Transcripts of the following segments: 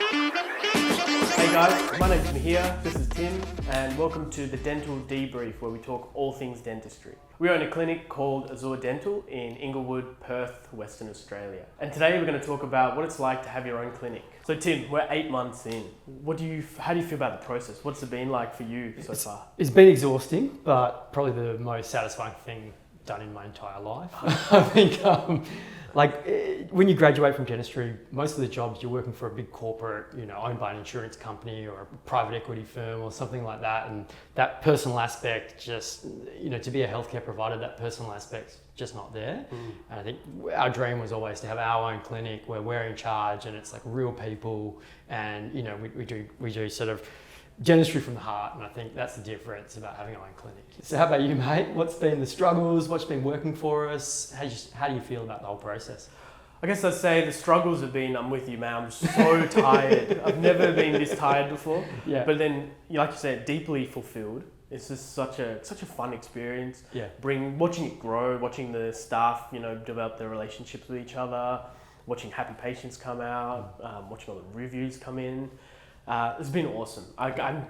Hey guys, my name's Maheer, this is Tim, and welcome to the Dental Debrief, where we talk all things dentistry. We own a clinic called Azure Dental in Inglewood, Perth, Western Australia. And today we're going to talk about what it's like to have your own clinic. So Tim, we're 8 months in. How do you feel about the process? What's it been like for you so far? It's been exhausting, but probably the most satisfying thing done in my entire life. I think when you graduate from dentistry, most of the jobs you're working for a big corporate, owned by an insurance company or a private equity firm or something like that. And that personal aspect just, to be a healthcare provider, that personal aspect's just not there. And I think our dream was always to have our own clinic where we're in charge and it's like real people and, we do sort of dentistry from the heart, and I think that's the difference about having our own clinic. So how about you, mate? What's been the struggles? What's been working for us? How do you feel about the whole process? I guess I'd say the struggles have been, I'm with you, man, I'm so tired. I've never been this tired before. Yeah. But then, like you said, deeply fulfilled. It's just such a fun experience. Yeah. Watching it grow, watching the staff, develop their relationships with each other, watching happy patients come out, watching all the reviews come in. It's been awesome. I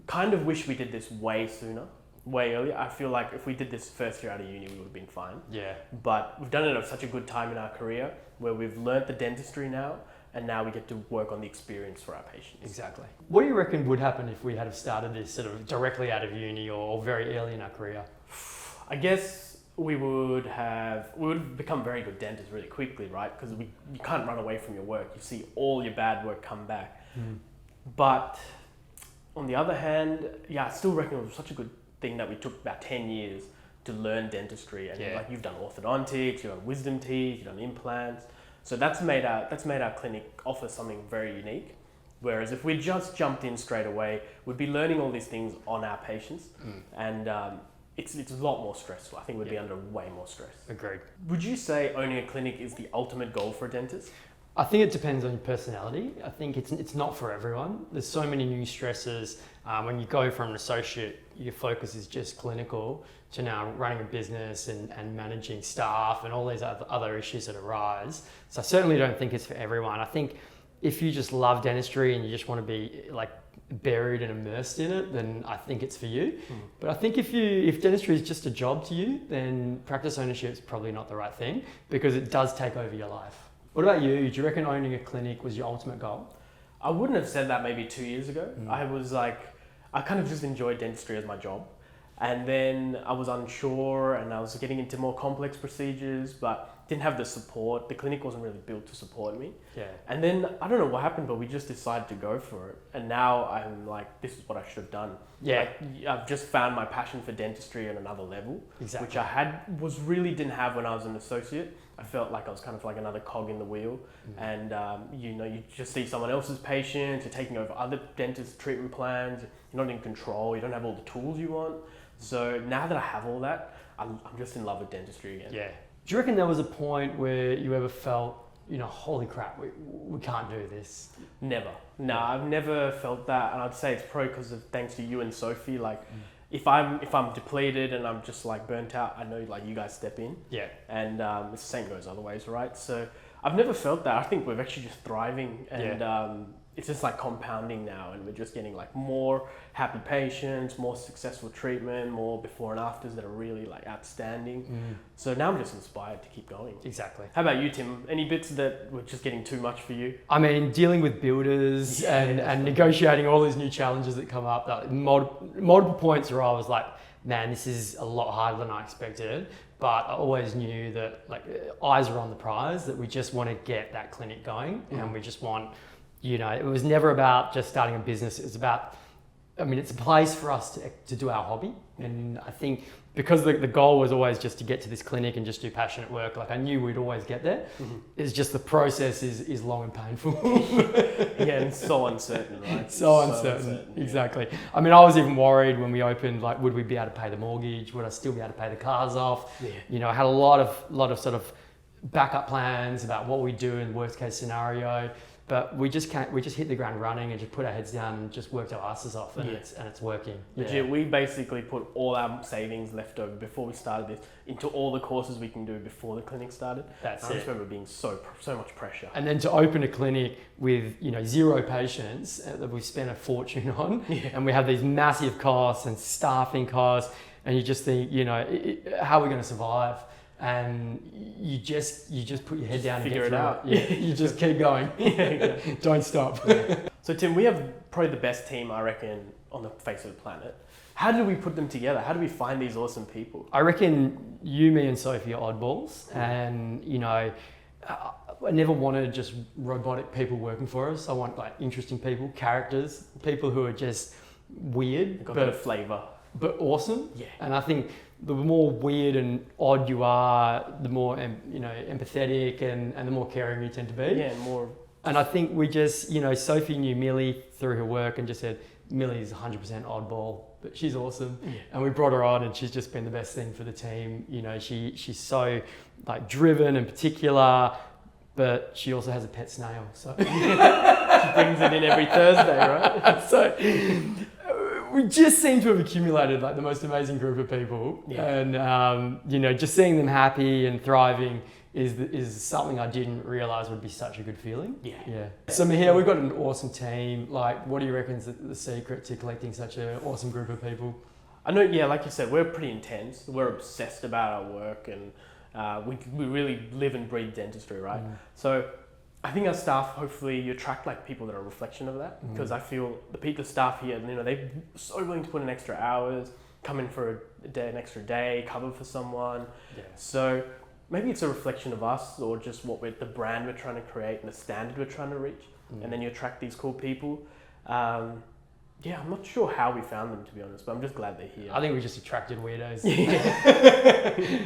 kind of wish we did this way sooner, way earlier. I feel like if we did this first year out of uni, we would have been fine. Yeah. But we've done it at such a good time in our career where we've learnt the dentistry now, and now we get to work on the experience for our patients. Exactly. What do you reckon would happen if we had have started this sort of directly out of uni or very early in our career? I guess we would become very good dentists really quickly, right? Because you can't run away from your work. You see all your bad work come back. But on the other hand, I still reckon it was such a good thing that we took about 10 years to learn dentistry. And like you've done orthodontics, you've done wisdom teeth, you've done implants. So that's made our clinic offer something very unique. Whereas if we just jumped in straight away, we'd be learning all these things on our patients. And it's a lot more stressful. I think we'd be under way more stress. Agreed. Would you say owning a clinic is the ultimate goal for a dentist? I think it depends on your personality. I think it's not for everyone. There's so many new stresses. When you go from an associate, your focus is just clinical, to now running a business and managing staff and all these other issues that arise. So I certainly don't think it's for everyone. I think if you just love dentistry and you just want to be like buried and immersed in it, then I think it's for you. But I think if dentistry is just a job to you, then practice ownership is probably not the right thing because it does take over your life. What about you? Do you reckon owning a clinic was your ultimate goal? I wouldn't have said that maybe 2 years ago. I kind of just enjoyed dentistry as my job. And then I was unsure and I was getting into more complex procedures, but didn't have the support. The clinic wasn't really built to support me. Yeah. And then I don't know what happened, but we just decided to go for it. And now I'm like, this is what I should have done. Yeah. I've just found my passion for dentistry on another level, Exactly. which I didn't have when I was an associate. I felt like I was kind of like another cog in the wheel. And you just see someone else's patients, you're taking over other dentists' treatment plans, you're not in control, you don't have all the tools you want. So now that I have all that, I'm just in love with dentistry again. Yeah. Do you reckon there was a point where you ever felt, holy crap, we can't do this? Never. No, I've never felt that, and I'd say it's probably because of thanks to you and Sophie. Like, if I'm depleted and I'm just like burnt out, I know like you guys step in. Yeah. And the same goes other ways, right? So I've never felt that. I think we're actually just thriving, and it's just like compounding now, and we're just getting like more happy patients, more successful treatment, more before and afters that are really like outstanding. So now I'm just inspired to keep going. Exactly. How about you, Tim? Any bits that were just getting too much for you? I mean, dealing with builders and negotiating all these new challenges that come up, like multiple points where I was like, man, this is a lot harder than I expected. But I always knew that like eyes are on the prize, that we just want to get that clinic going and we just want, it was never about just starting a business. It's about, it's a place for us to do our hobby. And I think because the goal was always just to get to this clinic and just do passionate work, like I knew we'd always get there. It's just the process is long and painful. And so uncertain, right? So uncertain, exactly. I was even worried when we opened, like, would we be able to pay the mortgage? Would I still be able to pay the cars off? I had a lot of sort of backup plans about what we do in worst case scenario. But we just hit the ground running and just put our heads down and just worked our asses off, and it's working. Legit, we basically put all our savings left over before we started this into all the courses we can do before the clinic started. I just remember being so much pressure. And then to open a clinic with 0 patients that we spent a fortune on, and we have these massive costs and staffing costs, and you just think, how are we going to survive? And you just put your head down and figure get it out. You just keep going. Don't stop. So Tim, we have probably the best team, I reckon, on the face of the planet. How do we put them together? How do we find these awesome people? I reckon you, me and Sophie are oddballs, and I never wanted just robotic people working for us. I want interesting people, characters, people who are just weird, Got a bit of flavour. But awesome. Yeah. And I think the more weird and odd you are, the more empathetic and the more caring you tend to be. Yeah, more. And I think we just, Sophie knew Millie through her work and just said, Millie's 100% oddball, but she's awesome. Yeah. And we brought her on, and she's just been the best thing for the team. She's so driven and particular, but she also has a pet snail. So she brings it in every Thursday, right? So we just seem to have accumulated the most amazing group of people, and just seeing them happy and thriving is something I didn't realize would be such a good feeling. Yeah. So Maheer, we've got an awesome team. What do you reckon is the secret to collecting such an awesome group of people? I know, like you said, we're pretty intense. We're obsessed about our work, and we really live and breathe dentistry, right? So I think our staff, hopefully you attract people that are a reflection of that, because I feel the staff here, they're so willing to put in extra hours, come in for an extra day, cover for someone. Yeah. So maybe it's a reflection of us, or just the brand we're trying to create and the standard we're trying to reach. And then you attract these cool people. I'm not sure how we found them, to be honest, but I'm just glad they're here. I think we just attracted weirdos.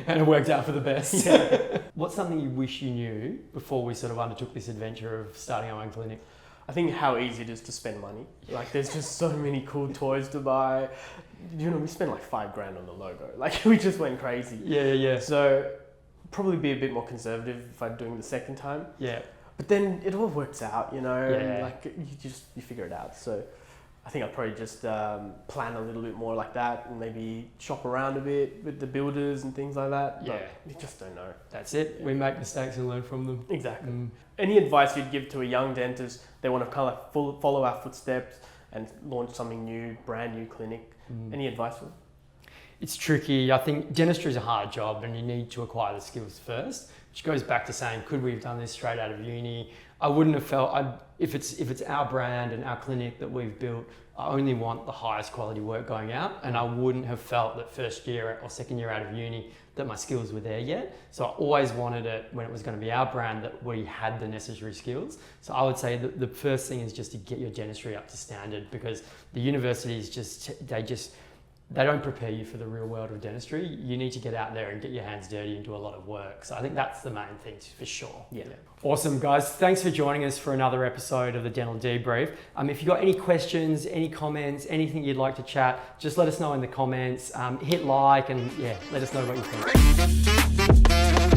And it worked out for the best. Yeah. What's something you wish you knew before we sort of undertook this adventure of starting our own clinic? I think how easy it is to spend money. There's just so many cool toys to buy. We spent $5,000 on the logo. We just went crazy. Yeah. So probably be a bit more conservative if I'm doing the second time. Yeah. But then it all works out, and you figure it out. So I think I'd probably just plan a little bit more like that, and maybe shop around a bit with the builders and things like that. Yeah. But you just don't know. That's it. Yeah. We make mistakes and learn from them. Exactly. Any advice you'd give to a young dentist? They want to kind of follow our footsteps and launch something new, brand new clinic. Any advice for them? It's tricky. I think dentistry is a hard job, and you need to acquire the skills first, which goes back to saying, could we have done this straight out of uni? I wouldn't have felt, if it's our brand and our clinic that we've built, I only want the highest quality work going out, and I wouldn't have felt that first year or second year out of uni that my skills were there yet. So I always wanted it when it was going to be our brand that we had the necessary skills. So I would say that the first thing is just to get your dentistry up to standard, because the universities they don't prepare you for the real world of dentistry. You need to get out there and get your hands dirty and do a lot of work. So I think that's the main thing for sure. Yeah. Awesome, guys. Thanks for joining us for another episode of the Dental Debrief. If you've got any questions, any comments, anything you'd like to chat, just let us know in the comments. Hit like and let us know what you think.